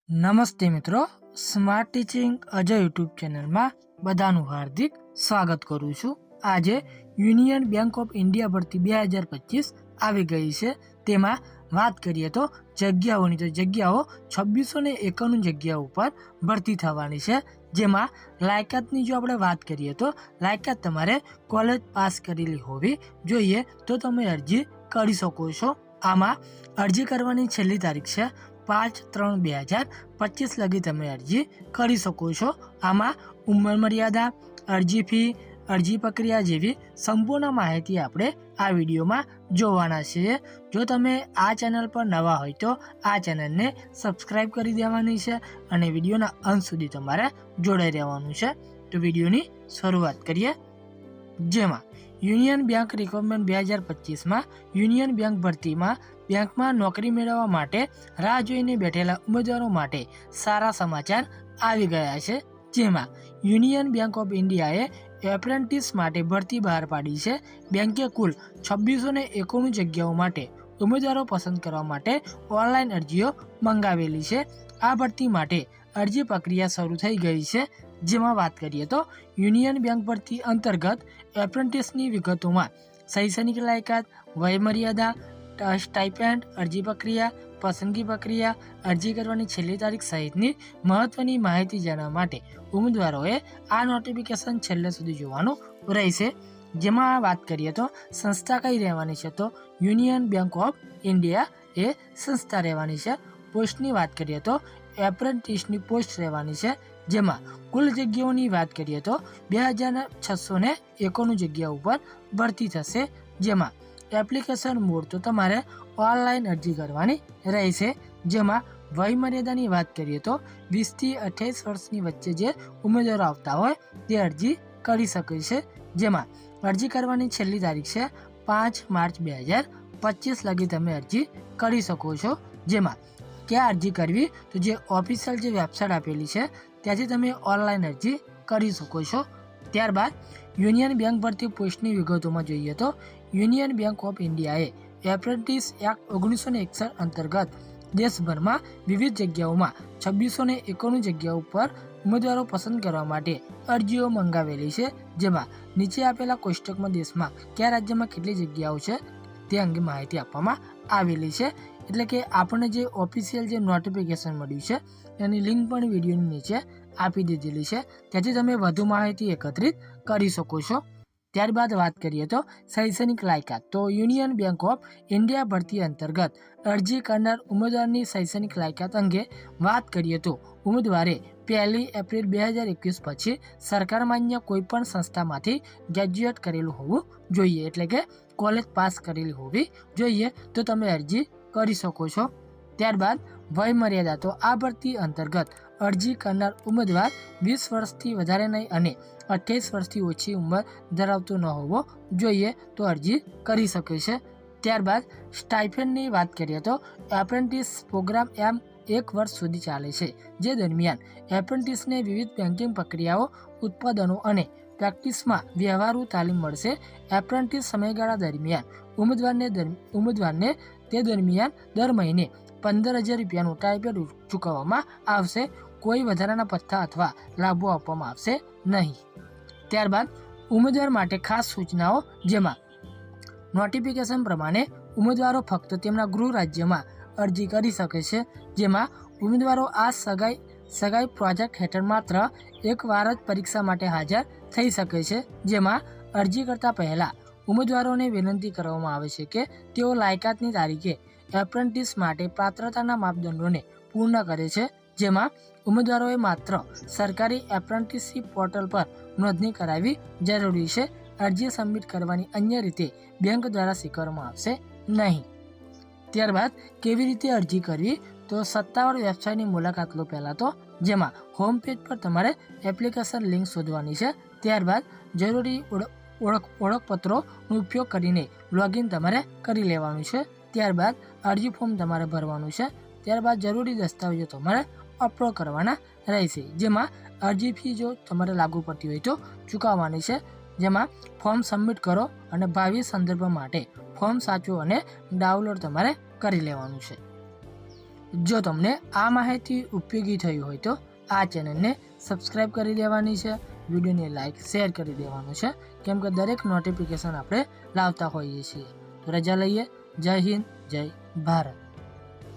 નમસ્તે મિત્રો, smart teaching Ajay YouTube ચેનલમાં બધાનું હાર્દિક સ્વાગત કરું છું। આજે યુનિયન બેંક ઓફ ઇન્ડિયા ભરતી 2025 આવી ગઈ છે। તેમાં વાત કરીએ તો જગ્યાઓની, તો જગ્યાઓ 2691 જગ્યાઓ ઉપર ભરતી થવાની છે। જેમાં લાયકાતની જો આપણે વાત કરીએ તો લાયકાત તમારે કોલેજ પાસ કરેલી હોવી જોઈએ તો તમે અરજી કરી શકો છો। આમાં અરજી કરવાની છેલ્લી તારીખ છે 5/3/2025 લગી તમે અરજી કરી શકો છો। આમાં ઉંમર મર્યાદા, અરજી ફી, અરજી પ્રક્રિયા જેવી સંપૂર્ણ માહિતી આપણે આ વિડીયોમાં જોવાના છીએ। જો તમે આ ચેનલ પર નવા હોય તો આ ચેનલને સબસ્ક્રાઈબ કરી દેવાની છે અને વિડીયોના અંત સુધી તમારે જોડાઈ રહેવાનું છે। તો વિડીયોની શરૂઆત કરીએ, જેમાં યુનિયન બેંક રિક્રુટમેન્ટ 2025માં યુનિયન બેંક ભરતીમાં બેંકમાં નોકરી મેળવવા માટે રાહ જોઈને બેઠેલા ઉમેદવારો માટે સારા સમાચાર આવી ગયા છે। જેમાં યુનિયન બેંક ઓફ ઇન્ડિયાએ એપ્રેન્ટિસ માટે ભરતી બહાર પાડી છે। બેંકે કુલ 2691 જગ્યાઓ માટે ઉમેદવારો પસંદ કરવા માટે ઓનલાઈન અરજીઓ મંગાવેલી છે। આ ભરતી માટે અરજી પ્રક્રિયા શરૂ થઈ ગઈ છે। જેમાં વાત કરીએ તો યુનિયન બેંક ભરતી અંતર્ગત એપ્રેન્ટિસની વિગતોમાં શૈક્ષણિક લાયકાત, વય મર્યાદા, સ્ટાઇપેન્ડ, અરજી પ્રક્રિયા, પસંદગી પ્રક્રિયા, અરજી કરવાની છેલ્લી તારીખ સહિતની મહત્વની માહિતી જાણવા માટે ઉમેદવારોએ આ નોટિફિકેશન છેલ્લે સુધી જોવાનું રહેશે। જેમાં વાત કરીએ તો સંસ્થા કઈ રહેવાની છે તો યુનિયન બેંક ઓફ ઇન્ડિયા એ સંસ્થા રહેવાની છે। પોસ્ટની વાત કરીએ તો એપ્રેન્ટિસની પોસ્ટ રહેવાની છે। જેમાં કુલ જગ્યાઓની વાત કરીએ તો 2691 જગ્યા ઉપર ભરતી થશે। જેમાં એપ્લિકેશન મોડ તો તમારે ઓનલાઈન અરજી કરવાની રહેશે। જેમાં વય મર્યાદાની વાત કરીએ તો 20 થી 28 વર્ષની વચ્ચે જે ઉમેદવારો આવતા હોય તે અરજી કરી શકે છે। જેમાં અરજી કરવાની છેલ્લી તારીખ છે 5 માર્ચ 2025 લગી તમે અરજી કરી શકો છો। જેમાં ક્યાં અરજી કરવી તો જે ઓફિશિયલ જે વેબસાઇટ આપેલી છે ત્યાંથી તમે ઓનલાઈન અરજી કરી શકો છો। ત્યારબાદ યુનિયન બેંક ભરતી પોસ્ટની વિગતોમાં જોઈએ તો યુનિયન બેંક ઓફ ઇન્ડિયાએ એપ્રેન્ટિસ એક્ટ 1961 અંતર્ગત દેશભરમાં વિવિધ જગ્યાઓમાં 2691 જગ્યાઓ પર ઉમેદવારો પસંદ કરવા માટે અરજીઓ મંગાવેલી છે। જેમાં નીચે આપેલા કોષ્ટકમાં દેશમાં કયા રાજ્યમાં કેટલી જગ્યાઓ છે તે અંગે માહિતી આપવામાં આવેલી છે। એટલે કે આપણને જે ઓફિશિયલ જે નોટિફિકેશન મળ્યું છે એની લિંક પણ વિડીયોની નીચે આપી દીધેલી છે, ત્યાંથી તમે વધુ માહિતી એકત્રિત કરી શકો છો। ત્યારબાદ વાત કરીએ તો શૈક્ષણિક લાયકાત, તો યુનિયન બેંક ઓફ ઇન્ડિયા ભરતી અંતર્ગત અરજી કરનાર ઉમેદવારની શૈક્ષણિક લાયકાત અંગે વાત કરીએ તો ઉમેદવારે 1 એપ્રિલ 2021 પછી સરકાર માન્ય કોઈપણ સંસ્થામાંથી ગ્રેજ્યુએટ કરેલું હોવું જોઈએ, એટલે કે કોલેજ પાસ કરેલી હોવી જોઈએ તો તમે અરજી કરી શકો છો। ત્યારબાદ વય મર્યાદા, તો આ ભરતી અંતર્ગત અરજી કરનાર ઉમેદવાર 20 વર્ષથી વધારે નહીં અને 28 વર્ષથી ઓછી ઉંમર ધરાવતો ન હોવો જોઈએ તો અરજી કરી શકે છે। ત્યારબાદ સ્ટાઇપેન્ડની વાત કરીએ તો એપ્રેન્ટિસ પ્રોગ્રામ 1 વર્ષ સુધી ચાલે છે, જે દરમિયાન એપ્રેન્ટિસને વિવિધ બેન્કિંગ પ્રક્રિયાઓ, ઉત્પાદનો અને પ્રેક્ટિસમાં વ્યવહારુ તાલીમ મળશે। એપ્રેન્ટિસ સમયગાળા દરમિયાન ઉમેદવારને તે દરમિયાન દર મહિને 15,000 રૂપિયાનું સ્ટાઇપેન્ડ ચૂકવવામાં આવશે। કોઈ વધારાના ભથ્થા અથવા લાભો આપવામાં આવશે નહીં। ત્યારબાદ ઉમેદવાર માટે ખાસ સૂચનાઓ, જેમાં નોટિફિકેશન પ્રમાણે ઉમેદવારો ફક્ત તેમના ગૃહ રાજ્યમાં અરજી કરી શકે છે। જેમાં ઉમેદવારો આ સગાઈ પ્રોજેક્ટ હેઠળ માત્ર એક વાર જ પરીક્ષા માટે હાજર થઈ શકે છે। જેમાં અરજી કરતા પહેલા ઉમેદવારોને વિનંતી કરવામાં આવે છે કે તેઓ લાયકાતની તારીખે એપ્રેન્ટિસ માટે પાત્રતાના માપદંડોને પૂર્ણ કરે છે। જેમાં ઉમેદવારોએ માત્ર સરકારી એપ્રેન્ટિસશીપ પોર્ટલ પર નોંધણી કરાવવી જરૂરી છે। અરજી સબમિટ કરવાની અન્ય રીતે બેંક દ્વારા સ્વીકારવામાં આવશે નહીં। ત્યારબાદ કેવી રીતે અરજી કરવી, તો સત્તાવાર વેબસાઇટની મુલાકાત લો પહેલાં તો, જેમાં હોમ પેજ પર તમારે એપ્લિકેશન લિંક શોધવાની છે। ત્યારબાદ જરૂરી ઓળખપત્રોનો ઉપયોગ કરીને લોગિન તમારે કરી લેવાનું છે। ત્યારબાદ અરજી ફોર્મ તમારે ભરવાનું છે। ત્યારબાદ જરૂરી દસ્તાવેજો તમારે અપલોડ કરવાના રહેશે, જેમાં અરજી ફી જો તમારે લાગુ પડતી હોય તો ચૂકવવાની છે। જેમાં ફોર્મ સબમિટ કરો અને ભાવિ સંદર્ભ માટે ફોર્મ સાચવો અને ડાઉનલોડ તમારે કરી લેવાનું છે। જો તમને આ માહિતી ઉપયોગી થઈ હોય તો આ ચેનલને સબસ્ક્રાઈબ કરી દેવાની છે, વિડીયોને લાઇક શેર કરી દેવાનું છે, કેમ કે દરેક નોટિફિકેશન આપણે લાવતા હોઈએ છીએ. તો રજા લઈએ. જય હિન્દ, જય ભારત.